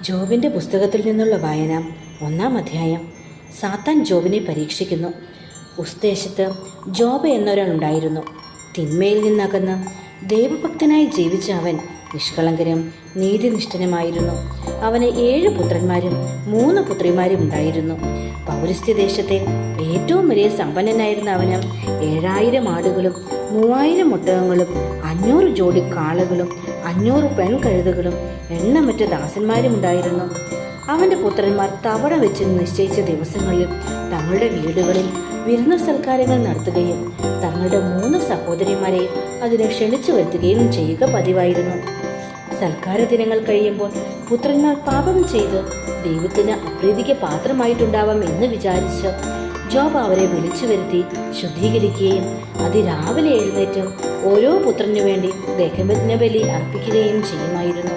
ജോബിൻ്റെ പുസ്തകത്തിൽ നിന്നുള്ള വായന. 1-ാം അധ്യായം. സാത്താൻ ജോബിനെ പരീക്ഷിക്കുന്നു. ഉസ്ദേശത്ത് ജോബ് എന്നൊരാളുണ്ടായിരുന്നു. തിന്മയിൽ നിന്നകന്ന് ദൈവഭക്തനായി ജീവിച്ച അവൻ നിഷ്കളങ്കനും നീതിനിഷ്ഠനുമായിരുന്നു. അവന് 7 പുത്രന്മാരും 3 പുത്രിമാരും ഉണ്ടായിരുന്നു. പൗരസ്ത്യദേശത്തെ ഏറ്റവും വലിയ സമ്പന്നനായിരുന്ന അവന് 7000 ആടുകളും 3000 ഒട്ടകങ്ങളും 500 ജോഡി കാളകളും 500 പെൺകഴുതകളും എണ്ണമറ്റ ദാസന്മാരും ഉണ്ടായിരുന്നു. അവന്റെ പുത്രന്മാർ തവണ വെച്ച് നിശ്ചയിച്ച ദിവസങ്ങളിൽ തങ്ങളുടെ വീടുകളിൽ വിരുന്നു സൽക്കാരങ്ങൾ നടത്തുകയും തങ്ങളുടെ 3 സഹോദരിമാരെയും അതിനെ ക്ഷണിച്ചു വരുത്തുകയും ചെയ്യുക പതിവായിരുന്നു. സൽക്കാര ദിനങ്ങൾ കഴിയുമ്പോൾ പുത്രന്മാർ പാപം ചെയ്ത് ദൈവത്തിന് അപ്രീതിക്ക് പാത്രമായിട്ടുണ്ടാവാം എന്ന് വിചാരിച്ച് ജോബ് അവരെ വിളിച്ചു വരുത്തി ശുദ്ധീകരിക്കുകയും അതിരാവിലെ എഴുന്നേറ്റ് ഓരോ പുത്രനു വേണ്ടി ദഹനബലി അർപ്പിക്കുകയും ചെയ്യുമായിരുന്നു.